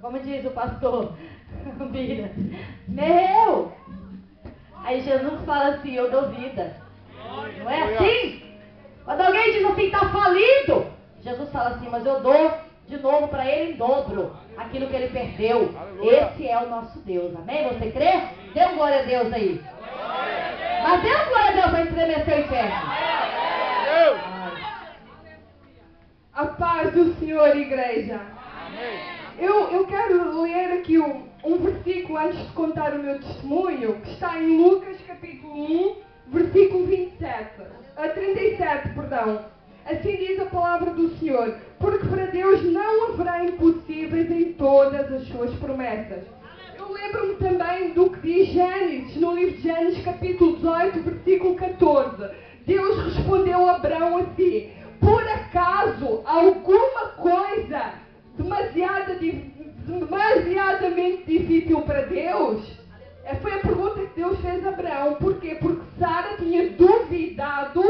como diz o pastor Bira, meu! Aí Jesus fala assim, eu dou vida. Não é assim? Quando alguém diz assim, está falido, Jesus fala assim, mas eu dou de novo para ele em dobro aquilo que ele perdeu. Aleluia. Esse é o nosso Deus, amém? Você crê? Dê um glória a Deus aí. Mas dê um glória a Deus para estremecer o inferno. A paz do Senhor, igreja. Eu quero ler aqui um versículo antes de contar o meu testemunho, que está em Lucas capítulo 1, versículo 37, perdão. Assim diz a palavra do Senhor, porque para Deus não haverá impossíveis em todas as suas promessas. Eu lembro-me também do que diz Gênesis, no livro de Gênesis capítulo 18, versículo 14. Deus respondeu a Abraão assim, por acaso alguma coisa demasiadamente difícil para Deus? Foi a pergunta que Deus fez a Abraão. Porquê? Porque Sara tinha duvidado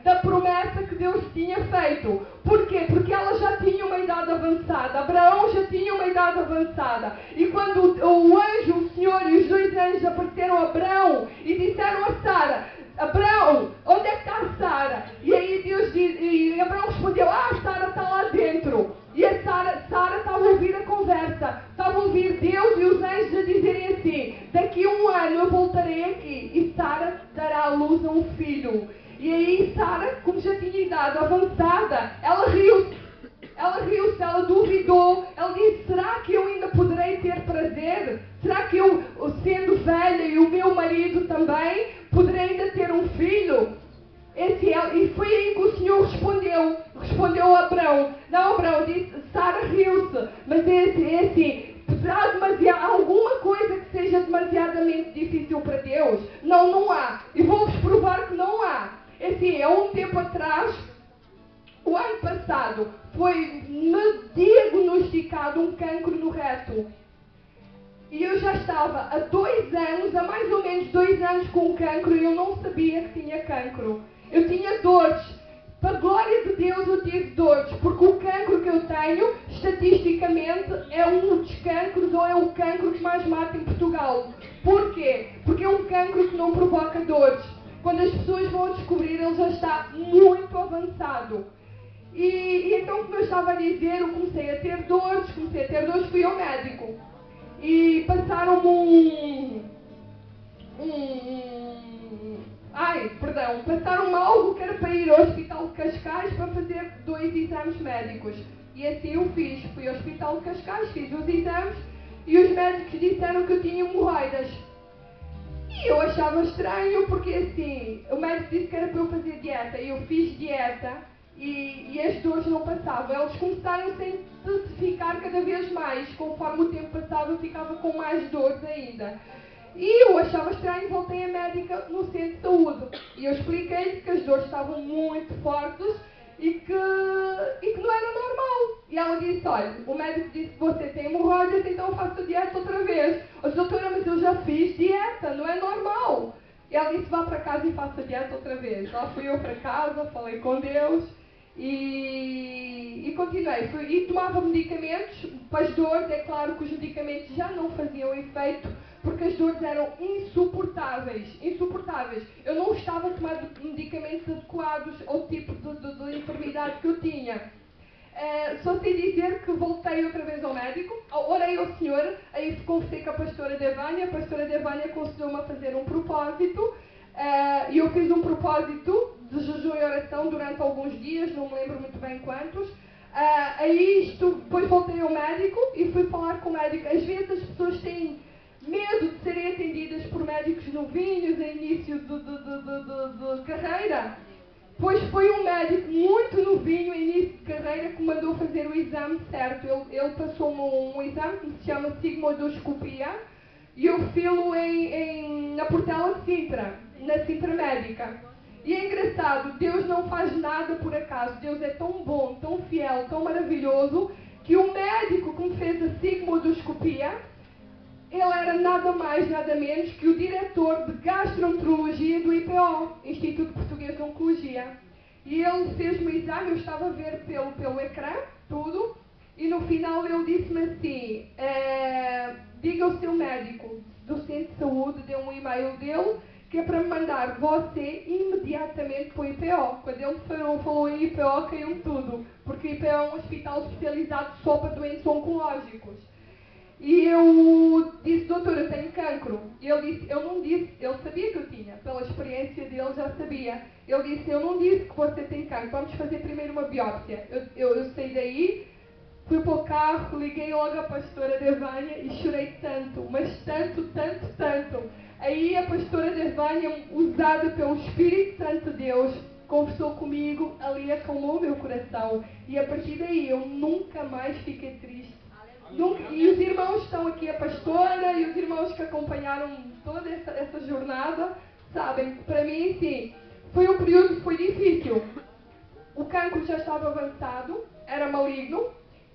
da promessa que Deus tinha feito. Porquê? Porque ela já tinha uma idade avançada. Abraão já tinha uma idade avançada. E quando o anjo, o Senhor e os dois anjos apareceram a Abraão e disseram a Sara, Abraão, onde é que está a Sara? E aí Deus diz, e Abraão respondeu, Sara está lá dentro. E a Sara estava a ouvir a conversa, estava a ouvir Deus e os anjos a dizerem assim, daqui a um ano eu voltarei aqui e Sara dará à luz a um filho. E aí Sara, como já tinha idade avançada, ela riu-se, ela duvidou, ela disse, será que eu ainda poderei ter prazer? Será que eu, sendo velha e o meu marido também, poderei ainda ter um filho? E foi aí que o Senhor respondeu a Abraão. Não, Abraão disse, Sara riu-se, mas há alguma coisa que seja demasiadamente difícil para Deus? Não há. E vou-vos provar que não há. Há um tempo atrás, o ano passado, foi-me diagnosticado um cancro no reto. E eu já estava há mais ou menos 2 anos com cancro e eu não sabia que tinha cancro. Eu tinha dores. Para a glória de Deus eu tive dores, porque o cancro que eu tenho, estatisticamente, é um dos cancros ou é o cancro que mais mata em Portugal. Porquê? Porque é um cancro que não provoca dores. Quando as pessoas vão descobrir, ele já está muito avançado. E então, como eu estava a dizer, eu comecei a ter dores, fui ao médico. E passaram-me passaram-me algo que era para ir ao Hospital de Cascais para fazer 2 exames médicos. E assim eu fiz. Fui ao Hospital de Cascais, fiz os exames e os médicos disseram que eu tinha hemorroidas. E eu achava estranho porque assim, o médico disse que era para eu fazer dieta. E eu fiz dieta e as dores não passavam. Eles começaram a se intensificar cada vez mais. Conforme o tempo passava eu ficava com mais dores ainda. E eu achava estranho, voltei à médica no centro de saúde. E eu expliquei-lhe que as dores estavam muito fortes e que não era normal. E ela disse, olha, o médico disse que você tem hemorroidas, então faça dieta outra vez. Eu disse, doutora, mas eu já fiz dieta, não é normal. E ela disse, vá para casa e faça dieta outra vez. Lá fui eu para casa, falei com Deus e continuei. E tomava medicamentos para as dores. É claro que os medicamentos já não faziam efeito, porque as dores eram insuportáveis. Eu não estava a tomar medicamentos adequados ao tipo de enfermidade que eu tinha. Só sei dizer que voltei outra vez ao médico, orei ao Senhor, aí conversei com a pastora Devânia aconselhou-me a fazer um propósito, e eu fiz um propósito de jejum e oração durante alguns dias, não me lembro muito bem quantos. Depois voltei ao médico e fui falar com o médico. Às vezes as pessoas têm medo de serem atendidas por médicos novinhos em início de carreira. Pois foi um médico muito novinho, em início de carreira, que mandou fazer o exame certo. Ele passou-me um exame que se chama sigmoidoscopia e eu fiz-lo na Portela de Sintra, na Sintra Médica. E é engraçado, Deus não faz nada por acaso. Deus é tão bom, tão fiel, tão maravilhoso, que o médico que me fez a sigmoidoscopia, ele era nada mais, nada menos que o diretor de gastroenterologia do IPO, Instituto Português de Oncologia. E ele fez-me o exame, eu estava a ver pelo ecrã, tudo, e no final ele disse-me assim, diga ao seu médico do centro de saúde, dê um e-mail dele, que é para me mandar você imediatamente para o IPO. Quando ele falou em IPO, caiu-me tudo, porque o IPO é um hospital especializado só para doentes oncológicos. E eu disse, doutor, eu tenho cancro. E ele disse, eu não disse, ele sabia que eu tinha, pela experiência dele já sabia. Ele disse, eu não disse que você tem cancro, vamos fazer primeiro uma biópsia. Eu saí daí, fui para o carro, liguei logo à pastora Devânia e chorei tanto, mas tanto, tanto, tanto. Aí a pastora Devânia, usada pelo Espírito Santo de Deus, conversou comigo, ali acalmou o meu coração. E a partir daí eu nunca mais fiquei triste. E os irmãos estão aqui, a pastora e os irmãos que acompanharam toda essa jornada, sabem que para mim, sim, foi um período que foi difícil. O cancro já estava avançado, era maligno,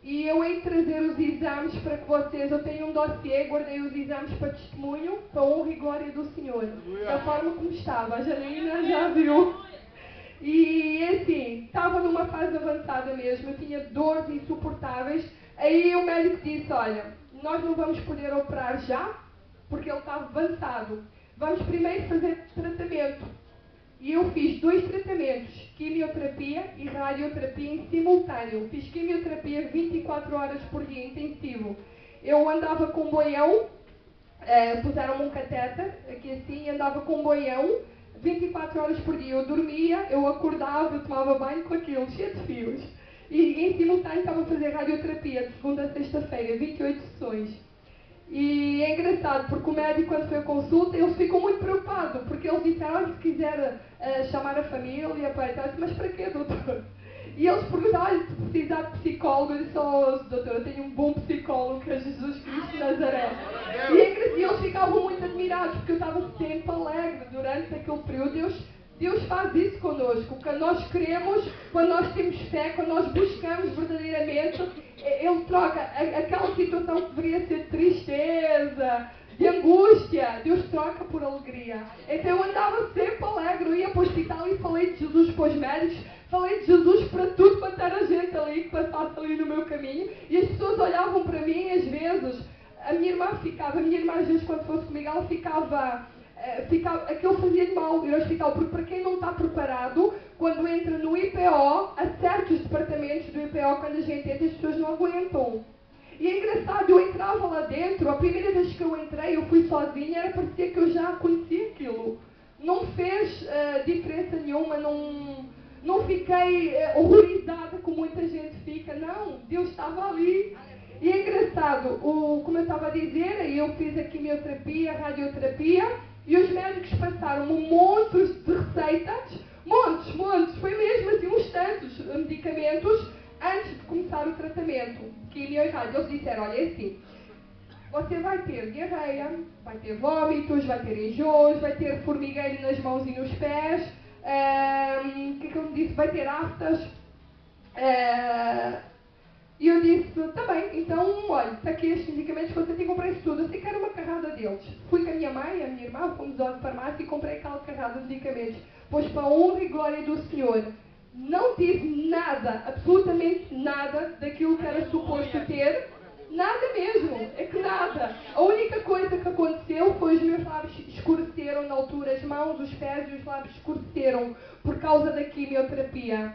e eu hei de trazer os exames para que vocês, eu tenho um dossiê, guardei os exames para testemunho, para a honra e glória do Senhor, da forma como estava. A Janina já viu. E assim, estava numa fase avançada mesmo, eu tinha dores insuportáveis. Aí o médico disse, olha, nós não vamos poder operar já, porque ele está avançado. Vamos primeiro fazer tratamento. E eu fiz 2 tratamentos, quimioterapia e radioterapia em simultâneo. Fiz quimioterapia 24 horas por dia, intensivo. Eu andava com boião, puseram-me um catéter, aqui assim, andava com boião, 24 horas por dia. Eu dormia, eu acordava, eu tomava banho com aquilo, cheio de fios. E em simultâneo estava a fazer radioterapia de segunda a sexta-feira, 28 sessões. E é engraçado, porque o médico, quando foi à consulta, eles ficam muito preocupados, porque eles disseram, olha, se quiser chamar a família, mas para quê, doutor? E eles perguntaram, olha, se precisar de psicólogo, eu disse, oh, doutor, eu tenho um bom psicólogo, que é Jesus Cristo de Nazaré. E eles ficavam muito admirados, porque eu estava sempre alegre durante aquele período. Deus faz isso connosco, quando nós queremos, quando nós temos fé, quando nós buscamos verdadeiramente, Ele troca aquela situação que deveria ser de tristeza, de angústia, Deus troca por alegria. Então eu andava sempre alegre, eu ia para o hospital e falei de Jesus para os médicos, falei de Jesus para tudo quanto era gente ali que passasse ali no meu caminho, e as pessoas olhavam para mim às vezes, a minha irmã às vezes quando fosse comigo, ela ficava aquilo fazia-lhe mal ir ao hospital, porque para quem não está preparado, quando entra no IPO, há certos departamentos do IPO, quando a gente entra, as pessoas não aguentam. E é engraçado, eu entrava lá dentro, a primeira vez que eu entrei, eu fui sozinha, parecia que eu já conhecia aquilo. Não fez diferença nenhuma, não fiquei horrorizada como muita gente fica, não, Deus estava ali. E é engraçado, como eu estava a dizer, eu fiz a quimioterapia, a radioterapia, e os médicos passaram-me montes de receitas, montes, foi mesmo assim uns tantos medicamentos antes de começar o tratamento, quimio e rádio. Eles disseram, olha, é assim, você vai ter diarreia, vai ter vômitos, vai ter enjoos, vai ter formigueiro nas mãos e nos pés, o que é que ele me disse? Vai ter aftas. E eu disse, tá bem, então, olha, está aqui estes medicamentos que você tem que comprar isso tudo. Eu sei que era uma carrada deles. Fui com a minha mãe, a minha irmã, fomos à farmácia e comprei aquela carrada de medicamentos. Pois para a honra e glória do Senhor, não tive nada, absolutamente nada, daquilo que era suposto ter. Nada mesmo, é que nada. A única coisa que aconteceu foi os meus lábios escureceram na altura, as mãos, os pés e os lábios escureceram por causa da quimioterapia.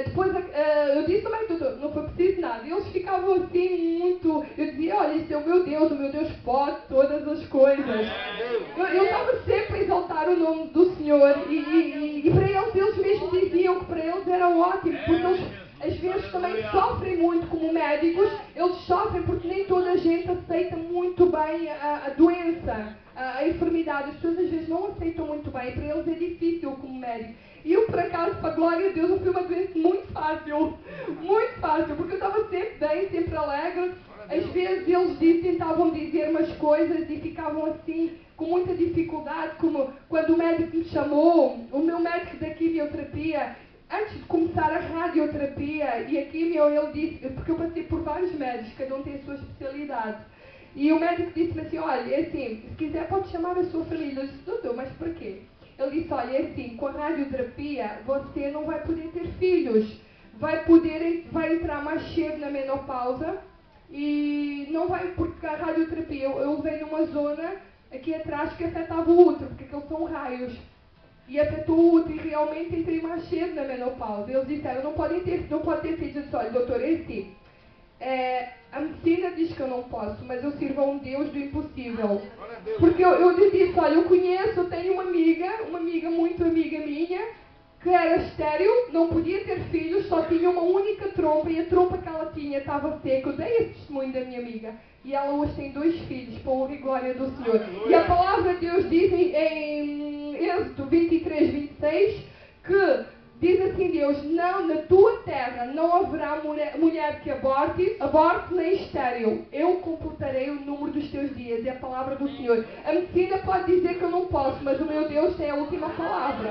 Depois eu disse, mas doutor, não foi preciso nada. E eles ficavam assim muito, eu dizia, olha, esse é o meu Deus pode todas as coisas. Eu estava sempre a exaltar o nome do Senhor e para eles mesmos diziam que para eles era ótimo, porque eles às vezes também sofrem muito como médicos, eles sofrem porque nem toda a gente aceita muito bem a doença, a enfermidade. As pessoas às vezes não aceitam muito bem, para eles é difícil como médico. E eu, por acaso, para a glória de Deus, eu fui uma doença muito fácil, porque eu estava sempre bem, sempre alegre. Às vezes eles tentavam dizer umas coisas e ficavam assim, com muita dificuldade, como quando o médico me chamou, o meu médico da quimioterapia, antes de começar a radioterapia e a quimio, ele disse, porque eu passei por vários médicos, cada um tem a sua especialidade, e o médico disse-me assim, olha, é assim, se quiser pode chamar a sua família. Eu disse, doutor, mas para quê? Ele disse, olha, é assim, com a radioterapia você não vai poder ter filhos, vai entrar mais cedo na menopausa e não vai, porque a radioterapia, eu usei numa zona aqui atrás que afetava o útero, porque aqueles são raios. E afetou o útero e realmente entrei mais cedo na menopausa. Eles disseram, não pode ter sido. Eu disse, olha, doutor, é assim. A medicina diz que eu não posso, mas eu sirvo a um Deus do impossível. Porque eu lhe disse, olha, eu tenho uma amiga muito amiga minha, que era estéril, não podia ter filhos, só tinha uma única trompa e a trompa que ela tinha estava seca. Eu dei esse testemunho da minha amiga. E ela hoje tem 2 filhos, para a honra e glória do Senhor. E a palavra de Deus diz em Êxodo 23, 26, que diz assim Deus, não, na tua terra não haverá mulher que aborte nem estéril. Eu computarei o número dos teus dias. É a palavra do Senhor. A medicina pode dizer que eu não posso, mas o meu Deus tem a última palavra.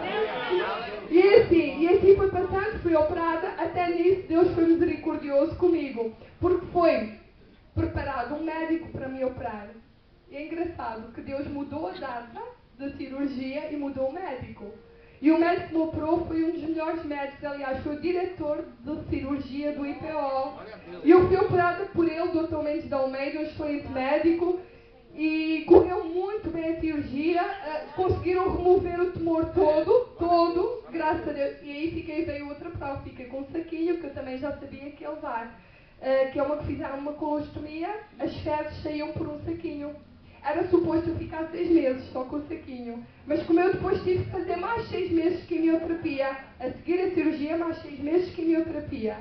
E assim foi passando, fui operada. Até nisso Deus foi misericordioso comigo. Porque foi preparado um médico para me operar. E é engraçado que Deus mudou a data da cirurgia e mudou o médico. E o médico que me operou foi um dos melhores médicos, aliás, foi o diretor de cirurgia do IPO. E eu fui operada por ele, Dr. Mendes de Almeida, um excelente médico, e correu muito bem a cirurgia, conseguiram remover o tumor todo, graças a Deus. E aí veio outra prova, fiquei com um saquinho, que eu também já sabia que ia levar. Que é uma que fizeram uma colostomia, as fezes saíam por um saquinho. Era suposto eu ficar 6 meses só com o saquinho. Mas como eu depois tive que fazer mais 6 meses de quimioterapia, a seguir a cirurgia, mais 6 meses de quimioterapia.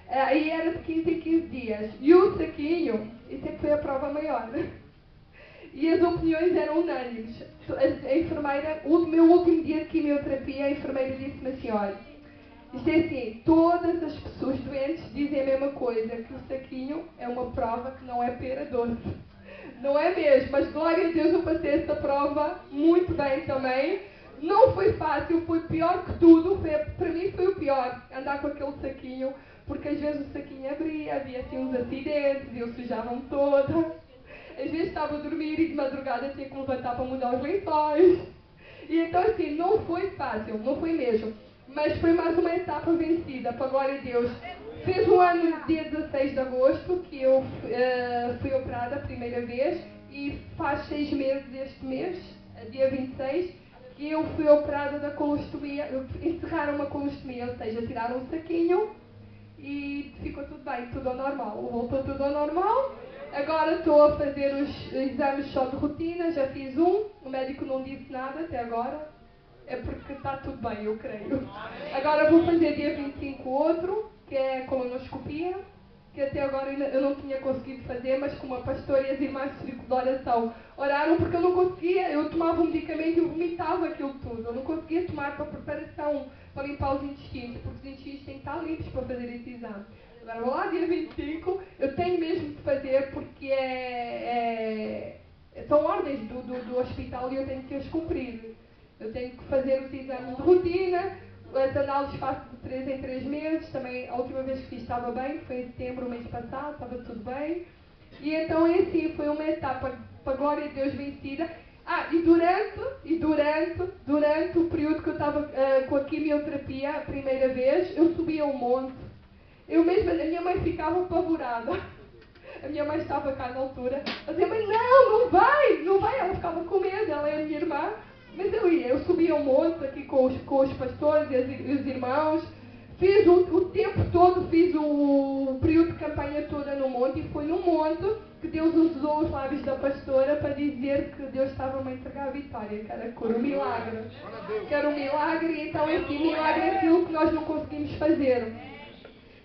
Aí era de 15 em 15 dias. E o saquinho, isso é que foi a prova maior. E as opiniões eram unânimes. A enfermeira, o meu último dia de quimioterapia, a enfermeira disse-me assim, olha, isto é assim, todas as pessoas doentes dizem a mesma coisa, que o saquinho é uma prova que não é pera doce. Não é mesmo, mas glória a Deus eu passei essa prova muito bem também. Não foi fácil, foi pior que tudo, para mim foi o pior, andar com aquele saquinho, porque às vezes o saquinho abria, havia assim uns acidentes e eu sujava-me toda. Às vezes estava a dormir e de madrugada tinha que levantar para mudar os lençóis. E então assim, não foi fácil, não foi mesmo. Mas foi mais uma etapa vencida, para a glória de Deus. Fez um ano no dia 16 de agosto que eu fui operada a primeira vez e faz 6 meses este mês, dia 26, que eu fui operada da colostomia. Encerraram uma colostomia, ou seja, tiraram um saquinho e ficou tudo bem, tudo ao normal. Voltou tudo ao normal. Agora estou a fazer os exames só de rotina, já fiz um, o médico não disse nada até agora. É porque está tudo bem, eu creio. Agora vou fazer dia 25 outro, que é a colonoscopia, que até agora eu não tinha conseguido fazer, mas como a pastora e as irmãs de círculo de oração oraram, porque eu não conseguia, eu tomava um medicamento e eu vomitava aquilo tudo. Eu não conseguia tomar para preparação, para limpar os intestinos, porque os intestinos têm que estar limpos para fazer esse exame. Agora vou lá, dia 25, eu tenho mesmo de fazer, porque são ordens do hospital e eu tenho que as cumprir. Eu tenho que fazer os exames de rotina, as análises faço de 3 em 3 meses, também a última vez que fiz estava bem, foi em setembro, o mês passado, estava tudo bem. E então é assim, foi uma etapa, para a glória de Deus, vencida. E durante o período que eu estava com a quimioterapia, a primeira vez, eu subia um monte. A minha mãe ficava apavorada. A minha mãe estava cá na altura, a dizer, mãe, não vai, ela ficava com medo, ela é a minha irmã. Mas eu subia um monte aqui com os pastores e os irmãos, fiz o tempo todo, fiz o período de campanha toda no monte, e foi no monte que Deus usou os lábios da pastora para dizer que Deus estava-me a entregar a vitória, que era cura, um milagre. Que era um milagre, e então esse milagre é aquilo que nós não conseguimos fazer.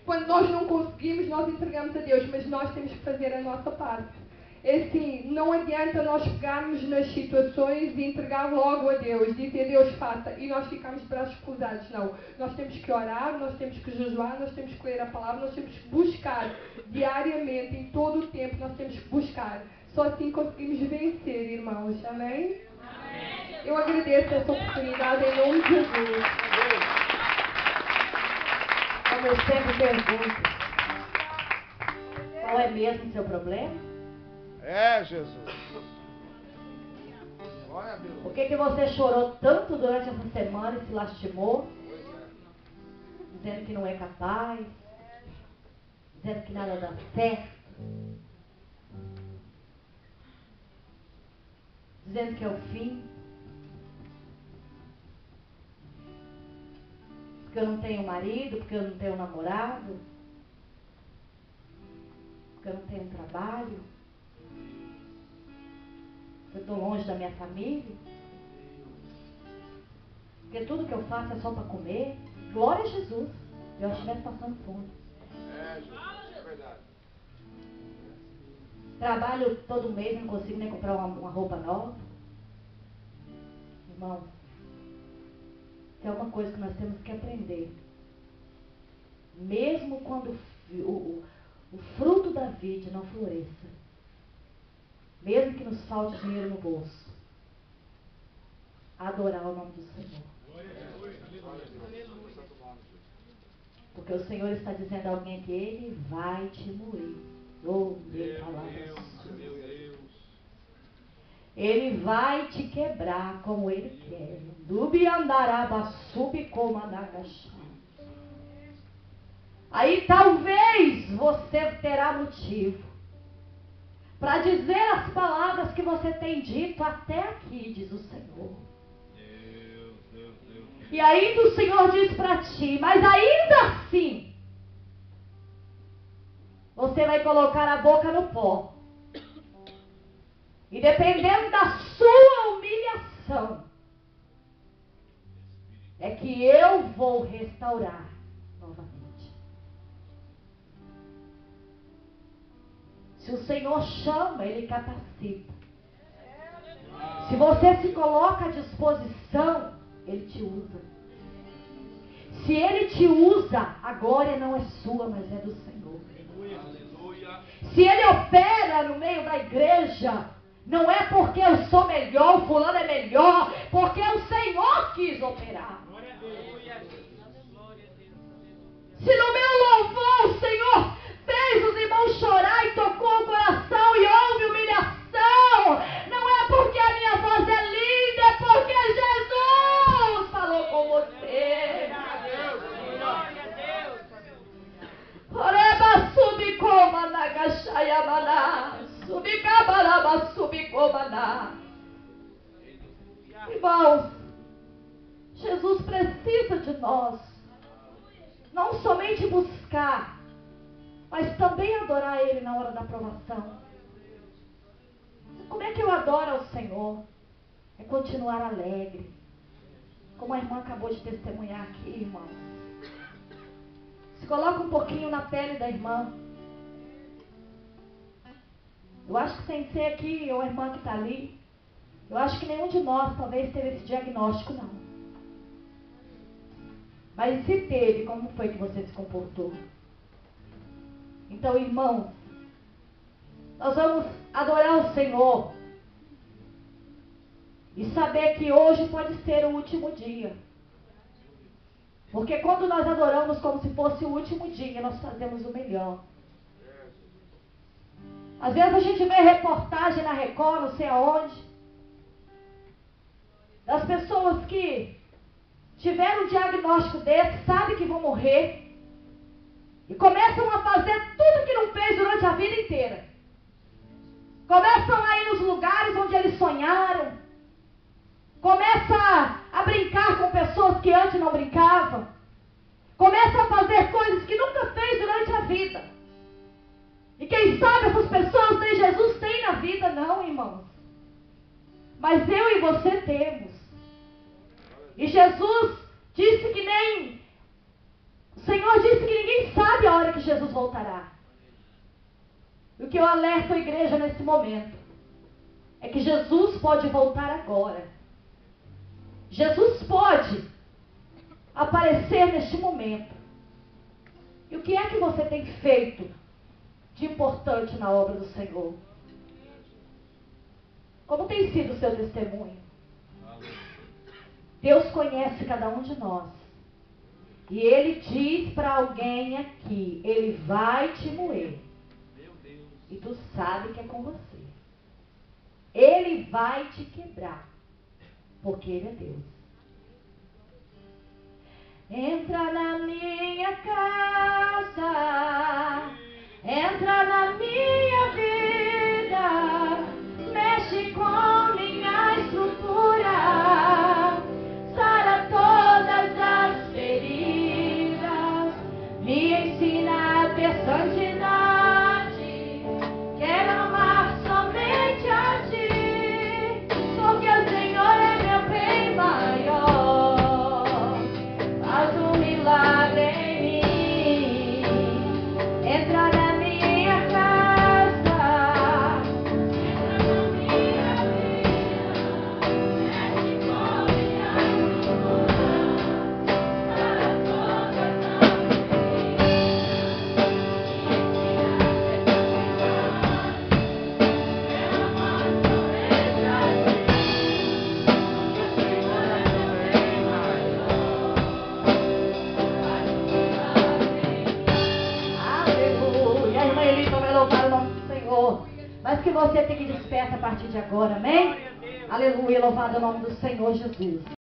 Quando nós não conseguimos, nós entregamos a Deus, mas nós temos que fazer a nossa parte. É assim, não adianta nós pegarmos nas situações e entregar logo a Deus, dizer Deus faça, e nós ficamos de braços cruzados. Não, nós temos que orar, nós temos que jejuar, nós temos que ler a palavra, nós temos que buscar diariamente, em todo o tempo, nós temos que buscar. Só assim conseguimos vencer, irmãos. Amém? Amém. Eu agradeço essa oportunidade em nome de Jesus. Como eu sempre pergunto, qual é mesmo o seu problema? É, Jesus. Glória a Deus. Por que você chorou tanto durante essa semana e se lastimou? dizendo que não é capaz, dizendo que nada dá certo, dizendo que é o fim, porque eu não tenho marido, porque eu não tenho namorado, porque eu não tenho trabalho, porque eu estou longe da minha família, porque tudo que eu faço é só para comer. Glória a Jesus, eu estivesse passando fome. É, Jesus, é verdade. Trabalho todo mês, não consigo nem comprar uma roupa nova. Irmão, isso é uma coisa que nós temos que aprender. Mesmo quando o fruto da vide não floresça, mesmo que nos falte dinheiro no bolso, adorar o nome do Senhor. Porque o Senhor está dizendo a alguém que Ele vai te moer. Oh, meu Deus. Ele vai te quebrar como Ele quer. Dubi andaraba subcomanagaxá. Aí talvez você terá motivo para dizer as palavras que você tem dito até aqui, diz o Senhor. E ainda o Senhor diz para ti, mas ainda assim, você vai colocar a boca no pó. E dependendo da sua humilhação, é que eu vou restaurar novamente. Se o Senhor chama, Ele capacita. Se você se coloca à disposição, Ele te usa. Se Ele te usa, a glória não é sua, mas é do Senhor. Se Ele opera no meio da igreja, não é porque eu sou melhor, o fulano é melhor, porque o Senhor quis operar. Se no meu louvor o Senhor fez os irmãos chorar e tocou o coração e houve humilhação, não é porque a minha voz é linda, é porque Jesus falou com você. Oreba subicoma na gachayamana, subicabaraba subicomana. Irmãos, Jesus precisa de nós. Não somente buscar, mas também adorar Ele na hora da provação. Como é que eu adoro ao Senhor? É continuar alegre. Como a irmã acabou de testemunhar aqui, irmão. Se coloca um pouquinho na pele da irmã. Eu acho que sem ser aqui, ou a irmã que está ali, eu acho que nenhum de nós talvez teve esse diagnóstico, não. Mas se teve, como foi que você se comportou? Então, irmãos, nós vamos adorar o Senhor e saber que hoje pode ser o último dia. Porque quando nós adoramos como se fosse o último dia, nós fazemos o melhor. Às vezes a gente vê reportagem na Record, não sei aonde, das pessoas que tiveram um diagnóstico desse, sabem que vão morrer, e começam a fazer tudo que não fez durante a vida inteira. Começam a ir nos lugares onde eles sonharam. Começam a brincar com pessoas que antes não brincavam. Começam a fazer coisas que nunca fez durante a vida. E quem sabe essas pessoas nem Jesus tem na vida, não, irmãos. Mas eu e você temos. E Jesus disse que nem... O Senhor disse que ninguém sabe a hora que Jesus voltará. E o que eu alerto a igreja nesse momento é que Jesus pode voltar agora. Jesus pode aparecer neste momento. E o que é que você tem feito de importante na obra do Senhor? Como tem sido o seu testemunho? Deus conhece cada um de nós. E Ele diz para alguém aqui, Ele vai te moer. E tu sabe que é com você. Ele vai te quebrar. Porque Ele é Deus. Entra na minha casa, entra na minha vida, mexe com minha estrutura, sara todas as feridas, me ensina a ter santidade, quero amar somente a ti, porque o Senhor é meu bem maior, faz um milagre em mim, entra na minha casa, entra na minha vida, mexe com minha estrutura, sara todas as aleluia. A irmã Elisa vai louvar o nome do Senhor. Mas que você fique desperta a partir de agora, amém? Aleluia, louvado o nome do Senhor Jesus.